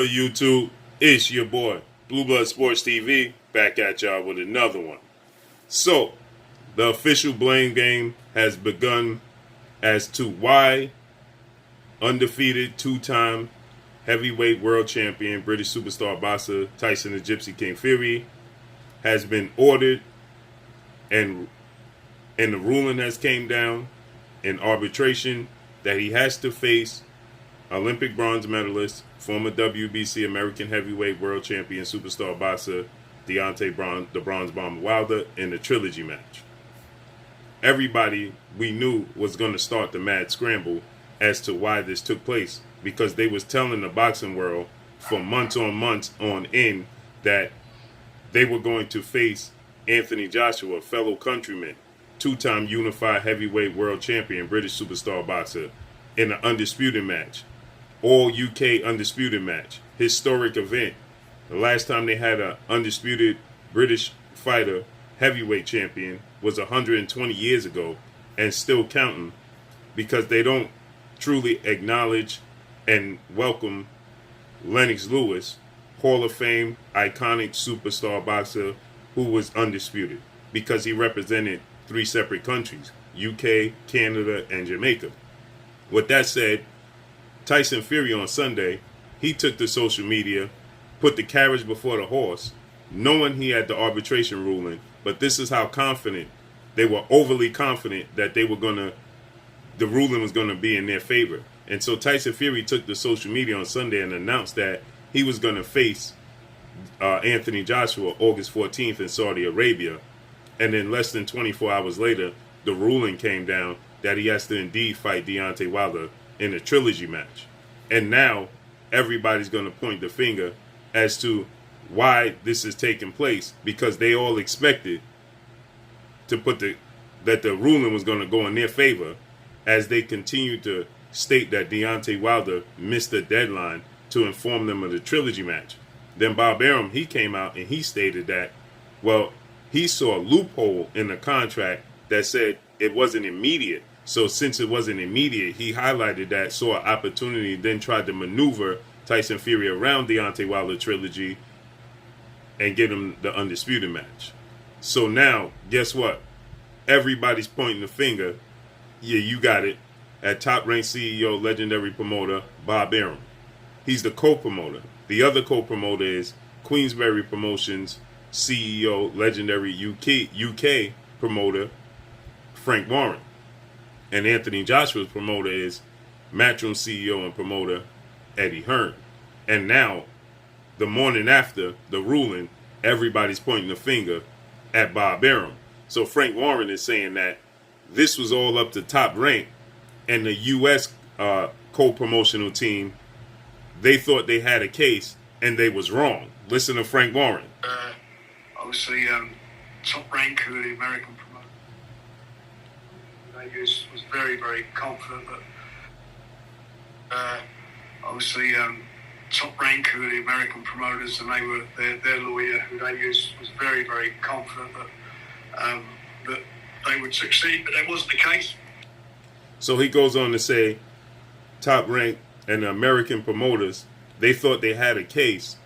YouTube, it's your boy Blue Blood Sports TV back at y'all with another one. So the official blame game has begun as to why undefeated two-time heavyweight world champion British superstar boxer Tyson the Gypsy King Fury has been ordered, and the ruling has came down in arbitration that he has to face Olympic bronze medalist, former WBC American heavyweight world champion superstar boxer Deontay the Bronze Bomber Wilder in a trilogy match. Everybody we knew was going to start the mad scramble as to why this took place, because they was telling the boxing world for months on end that they were going to face Anthony Joshua, fellow countryman, two-time unified heavyweight world champion, British superstar boxer, in an undisputed match. All UK undisputed match. Historic event. The last time they had an undisputed British fighter heavyweight champion was 120 years ago, and still counting, because they don't truly acknowledge and welcome Lennox Lewis, Hall of Fame, iconic superstar boxer who was undisputed, because he represented 3 separate countries, UK, Canada, and Jamaica. With that said, Tyson Fury on Sunday, he took to social media, put the carriage before the horse, knowing he had the arbitration ruling, but this is how confident, they were overly confident that the ruling was going to be in their favor. And so Tyson Fury took to social media on Sunday and announced that he was going to face Anthony Joshua August 14th in Saudi Arabia. And then less than 24 hours later, the ruling came down that he has to indeed fight Deontay Wilder in a trilogy match. And now everybody's going to point the finger as to why this is taking place, because they all expected to that the ruling was going to go in their favor, as they continued to state that Deontay Wilder missed the deadline to inform them of the trilogy match. Then Bob Arum, he came out and he stated that, well, he saw a loophole in the contract that said it wasn't immediate. So since it wasn't immediate, he highlighted that, saw an opportunity, then tried to maneuver Tyson Fury around Deontay Wilder trilogy and get him the undisputed match. So now, guess what? Everybody's pointing the finger. Yeah, you got it. At top-ranked CEO, legendary promoter, Bob Arum. He's the co-promoter. The other co-promoter is Queensberry Promotions CEO, legendary UK promoter, Frank Warren. And Anthony Joshua's promoter is MATCHROOM CEO and promoter, Eddie Hearn. And now, the morning after the ruling, everybody's pointing the finger at Bob Arum. So Frank Warren is saying that this was all up to Top Rank, and the U.S. co-promotional team, they thought they had a case, and they was wrong. Listen to Frank Warren. Obviously, Top Rank, who are the American promoter, they was very, very confident that obviously Top Rank, who are the American promoters, and they were their lawyer, who they used, was very, very confident that they would succeed, but that wasn't the case. So he goes on to say, Top Rank and the American promoters, they thought they had a case,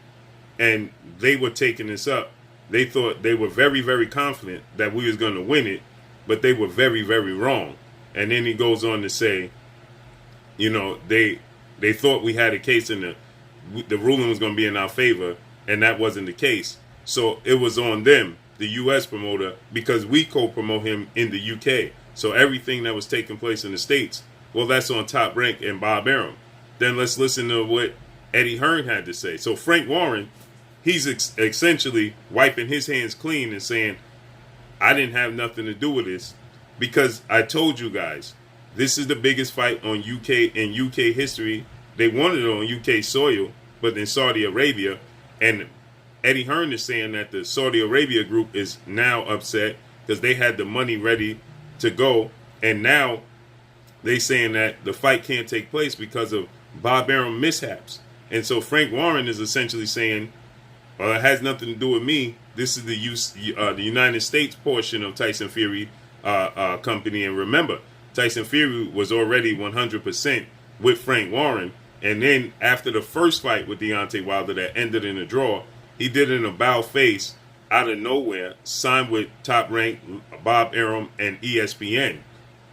and they were taking this up. They thought they were very, very confident that we was going to win it, but they were very, very wrong. And then he goes on to say, you know, they thought we had a case and the ruling was going to be in our favor, and that wasn't the case. So it was on them, the U.S. promoter, because we co-promote him in the UK. So everything that was taking place in the States, well, that's on Top Rank and Bob Arum. Then let's listen to what Eddie Hearn had to say. So Frank Warren, he's essentially wiping his hands clean and saying, I didn't have nothing to do with this, because I told you guys, this is the biggest fight on UK history. They wanted it on UK soil, but in Saudi Arabia. And Eddie Hearn is saying that the Saudi Arabia group is now upset because they had the money ready to go, and now they saying that the fight can't take place because of Bob Arum mishaps. And so Frank Warren is essentially saying, well, it has nothing to do with me. This is the United States portion of Tyson Fury company. And remember, Tyson Fury was already 100% with Frank Warren, And then after the first fight with Deontay Wilder that ended in a draw, he did it in a bow face out of nowhere, signed with Top Rank, Bob Arum, and ESPN.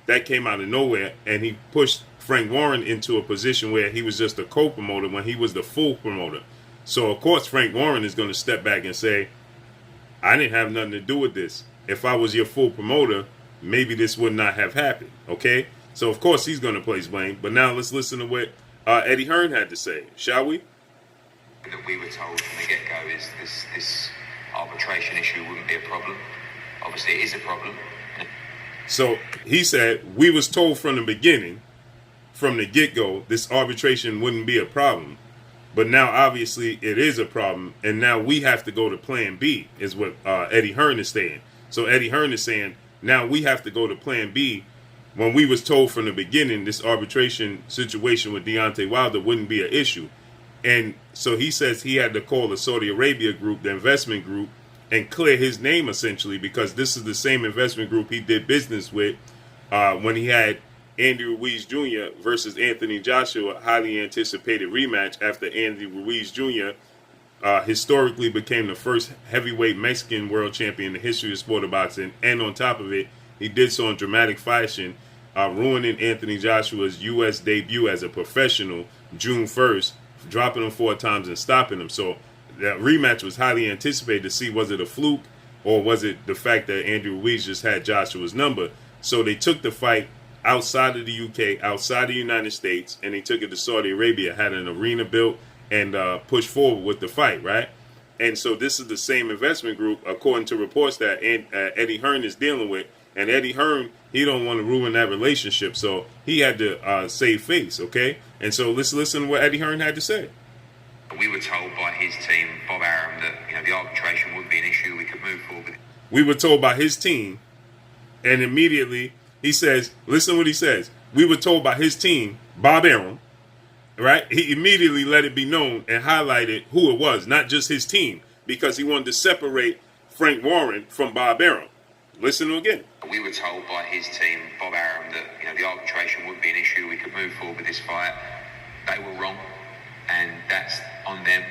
That came out of nowhere, and he pushed Frank Warren into a position where he was just a co-promoter when he was the full promoter. So, of course, Frank Warren is going to step back and say, I didn't have nothing to do with this. If I was your full promoter, maybe this would not have happened, okay? So, of course, he's going to place blame. But now let's listen to what Eddie Hearn had to say, shall we? That we were told from the get-go is this arbitration issue wouldn't be a problem. Obviously, it is a problem. So he said, we was told from the beginning, from the get-go, this arbitration wouldn't be a problem. But now, obviously, it is a problem, and now we have to go to Plan B, is what Eddie Hearn is saying. So Eddie Hearn is saying, now we have to go to Plan B. When we was told from the beginning this arbitration situation with Deontay Wilder wouldn't be an issue. And so he says he had to call the Saudi Arabia group, the investment group, and clear his name, essentially, because this is the same investment group he did business with when he had Andy Ruiz Jr. versus Anthony Joshua, highly anticipated rematch after Andy Ruiz Jr. Historically became the first heavyweight Mexican world champion in the history of sport of boxing. And on top of it, he did so in dramatic fashion, ruining Anthony Joshua's U.S. debut as a professional June 1st, dropping him 4 times and stopping him. So that rematch was highly anticipated to see, was it a fluke or was it the fact that Andy Ruiz just had Joshua's number? So they took the fight outside of the UK, outside of the United States, and they took it to Saudi Arabia, had an arena built, and pushed forward with the fight, right? And so this is the same investment group, according to reports that Eddie Hearn is dealing with. And Eddie Hearn, he don't want to ruin that relationship, so he had to save face, okay? And so let's listen to what Eddie Hearn had to say. We were told by his team, Bob Arum, that the arbitration wouldn't be an issue. We could move forward. We were told by his team, and immediately he says, listen what he says. We were told by his team, Bob Arum, right? He immediately let it be known and highlighted who it was, not just his team, because he wanted to separate Frank Warren from Bob Arum. Listen to again. We were told by his team, Bob Arum, that the arbitration wouldn't be an issue. We could move forward with this fight. They were wrong, and that's on them.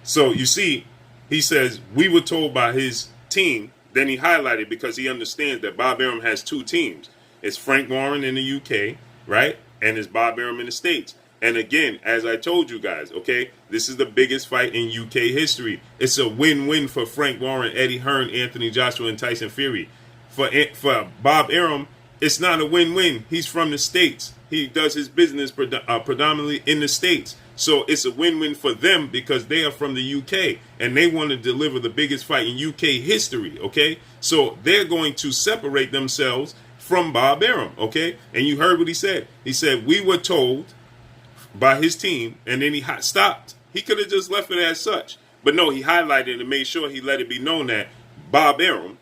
So you see, he says we were told by his team. Then he highlighted because he understands that Bob Arum has 2 teams. It's Frank Warren in the UK, right, and it's Bob Arum in the States. And again, as I told you guys, okay, this is the biggest fight in UK history. It's a win-win for Frank Warren, Eddie Hearn, Anthony Joshua, and Tyson Fury. For Bob Arum, it's not a win-win. He's from the States. He does his business predominantly in the States. So it's a win-win for them because they are from the UK and they want to deliver the biggest fight in UK history, okay? So they're going to separate themselves from Bob Arum, okay? And you heard what he said. He said, we were told by his team, and then he stopped. He could have just left it as such. But no, he highlighted and made sure he let it be known that Bob Arum,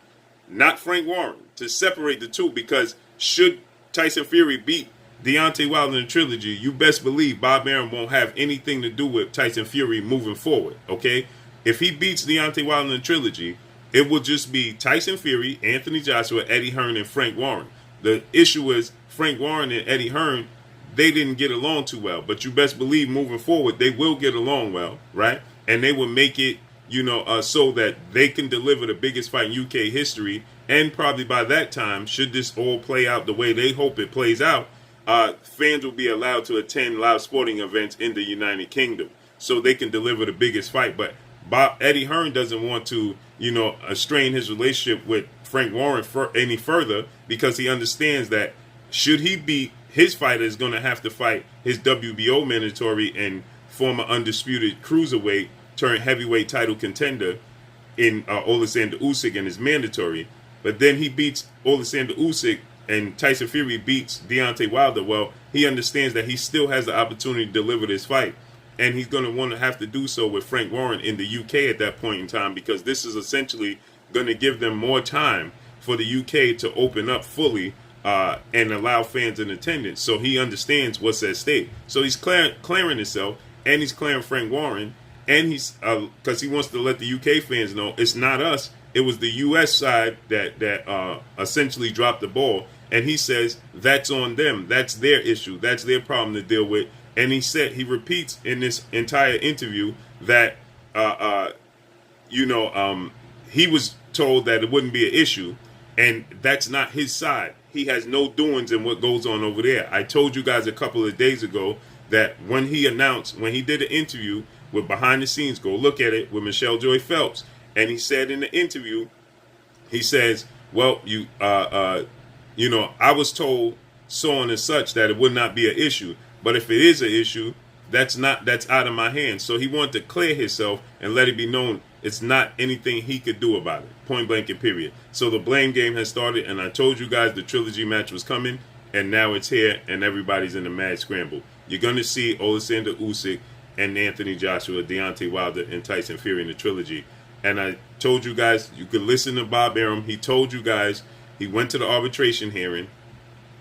not Frank Warren, to separate the two, because should Tyson Fury beat Deontay Wilder in the trilogy, you best believe Bob Arum won't have anything to do with Tyson Fury moving forward, okay? If he beats Deontay Wilder in the trilogy, it will just be Tyson Fury, Anthony Joshua, Eddie Hearn, and Frank Warren. The issue is Frank Warren and Eddie Hearn, they didn't get along too well, but you best believe moving forward, they will get along well, right? And they will make it, so that they can deliver the biggest fight in UK history. And probably by that time, should this all play out the way they hope it plays out, fans will be allowed to attend live sporting events in the United Kingdom so they can deliver the biggest fight. But Eddie Hearn doesn't want to, strain his relationship with Frank Warren any further, because he understands that should he beat his fighter, is going to have to fight his WBO mandatory and former undisputed cruiserweight turned heavyweight title contender in Oleksandr Usyk and his mandatory. But then he beats Oleksandr Usyk and Tyson Fury beats Deontay Wilder. Well, he understands that he still has the opportunity to deliver this fight. And he's going to want to have to do so with Frank Warren in the UK at that point in time, because this is essentially going to give them more time for the UK to open up fully and allow fans in attendance. So he understands what's at stake. So he's clearing himself, and he's clearing Frank Warren, and he's because he wants to let the UK fans know it's not us. It was the U.S. side that essentially dropped the ball, And he says that's on them. That's their issue. That's their problem to deal with. And he repeats in this entire interview that, he was told that it wouldn't be an issue. And that's not his side. He has no doings in what goes on over there. I told you guys a couple of days ago that when he did an interview with Behind the Scenes, go look at it, with Michelle Joy Phelps. And he said in the interview, he says, well, I was told so on and such that it would not be an issue. But if it is an issue, that's out of my hands. So he wanted to clear himself and let it be known it's not anything he could do about it. Point blank and period. So the blame game has started, and I told you guys the trilogy match was coming, and now it's here, and everybody's in a mad scramble. You're going to see Alexander Usyk and Anthony Joshua, Deontay Wilder, and Tyson Fury in the trilogy. And I told you guys, you could listen to Bob Arum. He told you guys he went to the arbitration hearing,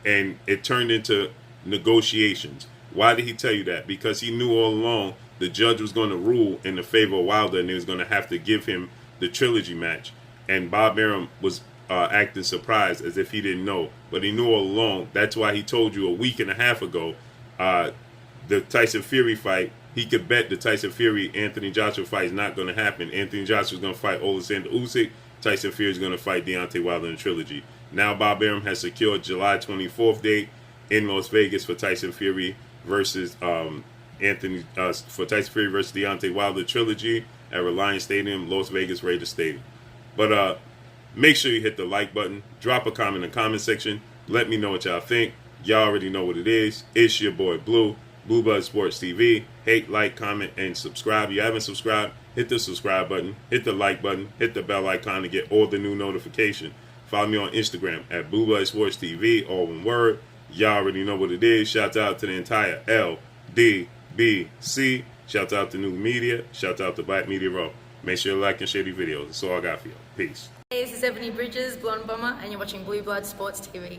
and it turned into negotiations. Why did he tell you that? Because he knew all along the judge was going to rule in the favor of Wilder, and he was going to have to give him the trilogy match. And Bob Arum was acting surprised as if he didn't know. But he knew all along. That's why he told you a week and a half ago, the Tyson Fury fight, he could bet the Tyson Fury-Anthony Joshua fight is not going to happen. Anthony Joshua is going to fight Alexander Usyk. Tyson Fury is going to fight Deontay Wilder in the trilogy. Now Bob Arum has secured July 24th date in Las Vegas for Tyson Fury versus Deontay Wilder trilogy at Reliance Stadium, Las Vegas Raiders Stadium. But make sure you hit the like button, drop a comment in the comment section, let me know what y'all think. Y'all already know what it is. It's your boy Blue Blood Sports TV. Hate, like, comment, and subscribe. If you haven't subscribed, hit the subscribe button, hit the like button, hit the bell icon to get all the new notification. Follow me on Instagram at Blue Blood Sports TV, all one word. Y'all already know what it is. Shout out to the entire LDBC. Shout out to New Media. Shout out to Black Media Raw. Make sure you like and share these videos. That's all I got for you. Peace. Hey, this is Ebony Bridges, Blonde Bomber, and you're watching Blue Blood Sports TV.